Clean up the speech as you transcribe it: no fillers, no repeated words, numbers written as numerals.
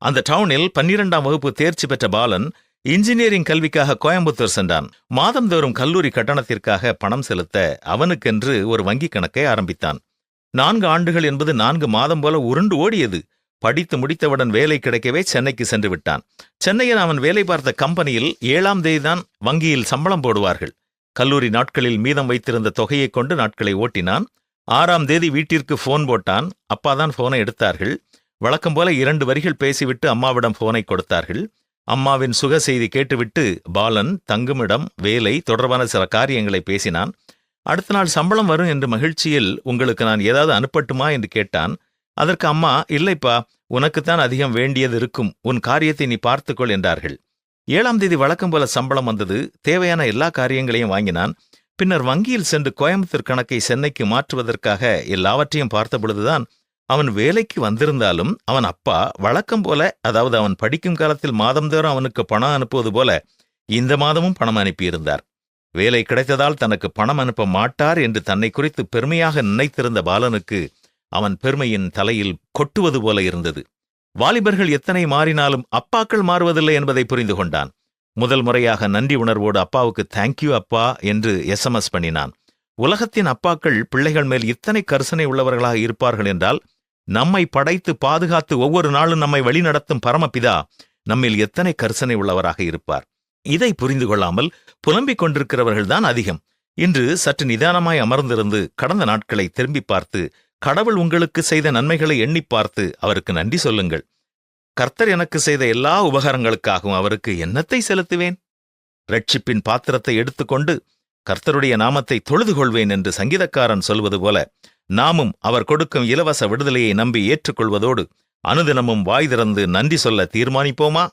அந்த டவுனில் 12ஆம் வகுப்பு தேர்ச்சி பெற்ற பாலன் இன்ஜினியரிங் கல்விக்காக கோயம்புத்தூர் சென்றான். மாதந்தோறும் கல்லூரி கட்டணத்திற்காக பணம் செலுத்த அவனுக்கென்று ஒரு வங்கிக் கணக்கை ஆரம்பித்தான். 4 ஆண்டுகள் என்பது 4 மாதம் போல உருண்டு ஓடியது. படித்து முடித்தவுடன் வேலை கிடைக்கவே சென்னைக்கு சென்று விட்டான். சென்னையில் அவன் வேலை பார்த்த கம்பெனியில் 7ஆம் தேதிதான் வங்கியில் சம்பளம் போடுவார்கள். கல்லூரி நாட்களில் மீதம் வைத்திருந்த தொகையை கொண்டு நாட்களை ஓட்டினான். 6ஆம் தேதி வீட்டிற்கு போன் போட்டான். அப்பாதான் போனை எடுத்தார்கள். வழக்கம் போல 2 வரிகள் பேசிவிட்டு அம்மாவிடம் போனை கொடுத்தார்கள். அம்மாவின் சுக செய்தி கேட்டுவிட்டு பாலன் தங்குமிடம், வேலை தொடர்பான சில காரியங்களை பேசினான். அடுத்த நாள் சம்பளம் வரும் என்று மகிழ்ச்சியில், உங்களுக்கு நான் ஏதாவது அனுப்பட்டுமா என்று கேட்டான். அதற்கு அம்மா, இல்லைப்பா, உனக்குத்தான் அதிகம் வேண்டியது இருக்கும், உன் காரியத்தை நீ பார்த்துக்கொள் என்றார்கள். 7ஆம் தேதி வழக்கம் போல சம்பளம் வந்தது. தேவையான எல்லா காரியங்களையும் வாங்கினான். பின்னர் வங்கியில் சென்று கோயம்புத்தூர் கணக்கை சென்னைக்கு மாற்றுவதற்காக எல்லாவற்றையும் பார்த்த பொழுதுதான் அவன் வேலைக்கு வந்திருந்தாலும் அவன் அப்பா வழக்கம் போல, அதாவது அவன் படிக்கும் காலத்தில் மாதந்தோறும் அவனுக்கு பணம் அனுப்புவது போல இந்த மாதமும் பணம் அனுப்பியிருந்தார். வேலை கிடைத்ததால் தனக்கு பணம் அனுப்ப மாட்டார் என்று தன்னை குறித்து பெருமையாக நினைத்திருந்த பாலனுக்கு அவன் பெருமையின் தலையில் கொட்டுவது போல இருந்தது. வாலிபர்கள் எத்தனை மாறினாலும் அப்பாக்கள் மாறுவதில்லை என்பதை புரிந்து கொண்டான். முதல் முறையாக நன்றி உணர்வோடு அப்பாவுக்கு தேங்க்யூ அப்பா என்று SMS பண்ணினான். உலகத்தின் அப்பாக்கள் பிள்ளைகள் மேல் இத்தனை கரிசனை உள்ளவர்களாக இருப்பார்கள் என்றால், நம்மை படைத்து பாதுகாத்து ஒவ்வொரு நாளும் நம்மை வழிநடத்தும் பரமபிதா நம்மில் எத்தனை கரிசனை உள்ளவராக இருப்பார். இதை புரிந்து கொள்ளாமல் புலம்பிக் கொண்டிருக்கிறவர்கள்தான் அதிகம். இன்று சற்று நிதானமாய் அமர்ந்திருந்து கடந்த நாட்களை திரும்பி பார்த்து, கடவுள் உங்களுக்கு செய்த நன்மைகளை எண்ணி பார்த்து அவருக்கு நன்றி சொல்லுங்கள். கர்த்தர் எனக்கு செய்த எல்லா உபகாரங்களுக்காகவும் அவருக்கு என்னத்தை செலுத்துவேன்? இரட்சிப்பின் பாத்திரத்தை எடுத்துக்கொண்டு கர்த்தருடைய நாமத்தை தொழுது கொள்வேன் என்று சங்கீதக்காரன் சொல்வது போல, நாமும் அவர் கொடுக்கும் இலவச விடுதலையை நம்பி ஏற்றுக்கொள்வதோடு அனுதினமும் வாய் திறந்து நன்றி சொல்ல தீர்மானிப்போமா?